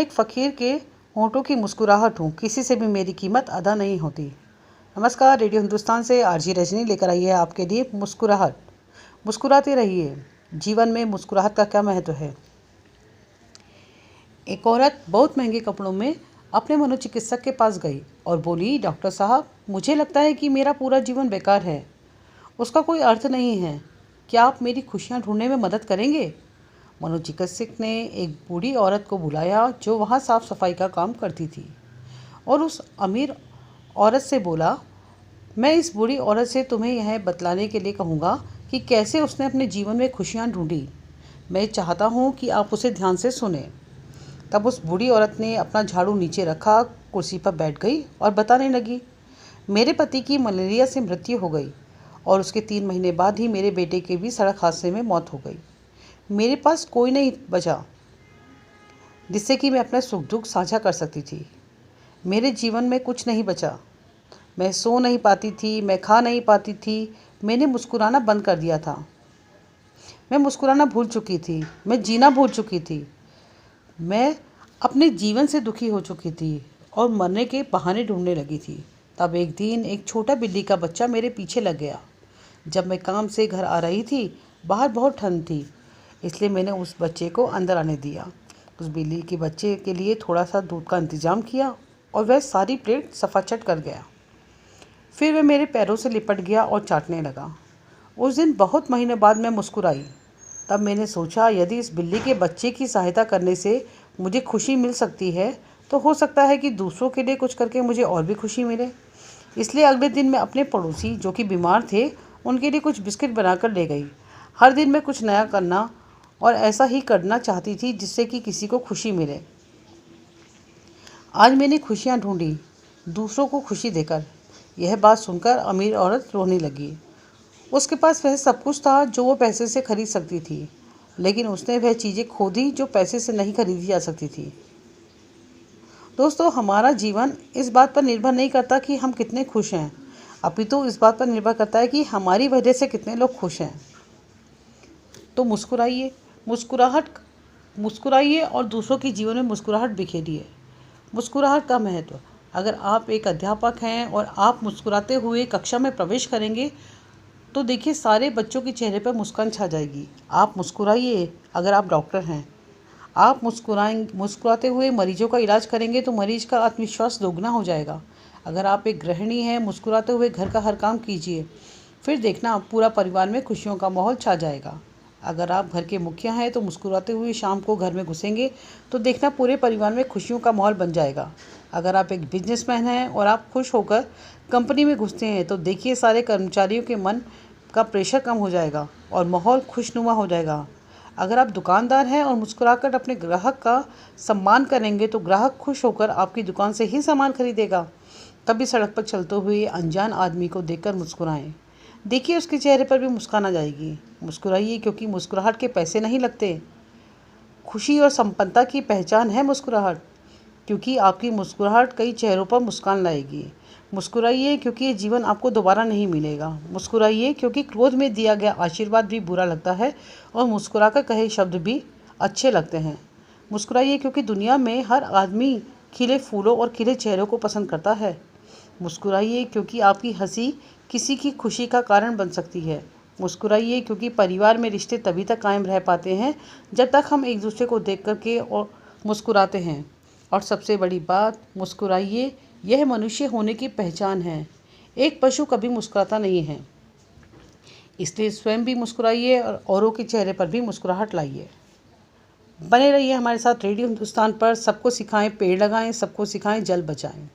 एक फ़कीर के होंठों की मुस्कुराहट हूँ, किसी से भी मेरी कीमत अदा नहीं होती। नमस्कार, रेडियो हिंदुस्तान से आरजी रजनी लेकर आई है आपके लिए मुस्कुराहट। मुस्कुराते रहिए। जीवन में मुस्कुराहट का क्या महत्व है। एक औरत बहुत महंगे कपड़ों में अपने मनोचिकित्सक के पास गई और बोली, डॉक्टर साहब, मुझे लगता है कि मेरा पूरा जीवन बेकार है, उसका कोई अर्थ नहीं है। क्या आप मेरी खुशियाँ ढूंढने में मदद करेंगे। मनोचिकित्सक ने एक बूढ़ी औरत को बुलाया जो वहाँ साफ सफाई का काम करती थी और उस अमीर औरत से बोला, मैं इस बूढ़ी औरत से तुम्हें यह बतलाने के लिए कहूँगा कि कैसे उसने अपने जीवन में खुशियाँ ढूंढी। मैं चाहता हूँ कि आप उसे ध्यान से सुने। तब उस बूढ़ी औरत ने अपना झाड़ू नीचे रखा, कुर्सी पर बैठ गई और बताने लगी, मेरे पति की मलेरिया से मृत्यु हो गई और उसके 3 महीने बाद ही मेरे बेटे की भी सड़क हादसे में मौत हो गई। मेरे पास कोई नहीं बचा जिससे कि मैं अपना सुख दुख साझा कर सकती थी। मेरे जीवन में कुछ नहीं बचा। मैं सो नहीं पाती थी, मैं खा नहीं पाती थी। मैंने मुस्कुराना बंद कर दिया था। मैं मुस्कुराना भूल चुकी थी। मैं जीना भूल चुकी थी। मैं अपने जीवन से दुखी हो चुकी थी और मरने के बहाने ढूंढने लगी थी। तब एक दिन एक छोटा बिल्ली का बच्चा मेरे पीछे लग गया। जब मैं काम से घर आ रही थी, बाहर बहुत ठंड थी, इसलिए मैंने उस बच्चे को अंदर आने दिया। उस बिल्ली के बच्चे के लिए थोड़ा सा दूध का इंतज़ाम किया और वह सारी प्लेट सफाचट कर गया। फिर वह मेरे पैरों से लिपट गया और चाटने लगा। उस दिन बहुत महीने बाद मैं मुस्कुराई। तब मैंने सोचा, यदि इस बिल्ली के बच्चे की सहायता करने से मुझे खुशी मिल सकती है तो हो सकता है कि दूसरों के लिए कुछ करके मुझे और भी खुशी मिले। इसलिए अगले दिन मैं अपने पड़ोसी जो कि बीमार थे उनके लिए कुछ बिस्किट बनाकर ले गई। हर दिन मैं कुछ नया करना और ऐसा ही करना चाहती थी जिससे कि किसी को खुशी मिले। आज मैंने खुशियाँ ढूंढी, दूसरों को खुशी देकर। यह बात सुनकर अमीर औरत रोने लगी। उसके पास वह सब कुछ था जो वो पैसे से खरीद सकती थी, लेकिन उसने वह चीज़ें खो दी जो पैसे से नहीं खरीदी जा सकती थी। दोस्तों, हमारा जीवन इस बात पर निर्भर नहीं करता कि हम कितने खुश हैं, अपितु इस बात पर निर्भर करता है कि हमारी वजह से कितने लोग खुश हैं। तो मुस्कुराइए। मुस्कुराइए और दूसरों के जीवन में मुस्कुराहट बिखेरिए। मुस्कुराहट का महत्व। अगर आप एक अध्यापक हैं और आप मुस्कुराते हुए कक्षा में प्रवेश करेंगे तो देखिए, सारे बच्चों के चेहरे पर मुस्कान छा जाएगी। आप मुस्कुराइए। अगर आप डॉक्टर हैं, आप मुस्कुराते हुए मरीजों का इलाज करेंगे तो मरीज का आत्मविश्वास दोगुना हो जाएगा। अगर आप एक गृहिणी हैं, मुस्कुराते हुए घर का हर काम कीजिए, फिर देखना पूरा परिवार में खुशियों का माहौल छा जाएगा। अगर आप घर के मुखिया हैं तो मुस्कुराते हुए शाम को घर में घुसेंगे तो देखना पूरे परिवार में खुशियों का माहौल बन जाएगा। अगर आप एक बिजनेसमैन हैं और आप खुश होकर कंपनी में घुसते हैं तो देखिए, सारे कर्मचारियों के मन का प्रेशर कम हो जाएगा और माहौल खुशनुमा हो जाएगा। अगर आप दुकानदार हैं और मुस्कुराकर अपने ग्राहक का सम्मान करेंगे तो ग्राहक खुश होकर आपकी दुकान से ही सामान खरीदेगा। कभी सड़क पर चलते हुए अनजान आदमी को देखकर मुस्कुराएं। देखिए, उसके चेहरे पर भी मुस्कान आ जाएगी। मुस्कुराइए, क्योंकि मुस्कुराहट के पैसे नहीं लगते। खुशी और संपन्नता की पहचान है मुस्कुराहट, क्योंकि आपकी मुस्कुराहट कई चेहरों पर मुस्कान लाएगी। मुस्कुराइए, क्योंकि ये जीवन आपको दोबारा नहीं मिलेगा। मुस्कुराइए, क्योंकि क्रोध में दिया गया आशीर्वाद भी बुरा लगता है और मुस्कुराकर कहे शब्द भी अच्छे लगते हैं। मुस्कुराइए, क्योंकि दुनिया में हर आदमी खिले फूलों और खिले चेहरों को पसंद करता है। मुस्कुराइए, क्योंकि आपकी हंसी किसी की खुशी का कारण बन सकती है। मुस्कुराइए, क्योंकि परिवार में रिश्ते तभी तक कायम रह पाते हैं जब तक हम एक दूसरे को देख कर के और मुस्कुराते हैं। और सबसे बड़ी बात, मुस्कुराइए, यह मनुष्य होने की पहचान है। एक पशु कभी मुस्कुराता नहीं है, इसलिए स्वयं भी मुस्कुराइए और औरों के चेहरे पर भी मुस्कुराहट लाइए। बने रहिए हमारे साथ रेडियो हिंदुस्तान पर। सबको सिखाएं पेड़ लगाएं, सबको सिखाएं जल बचाएं।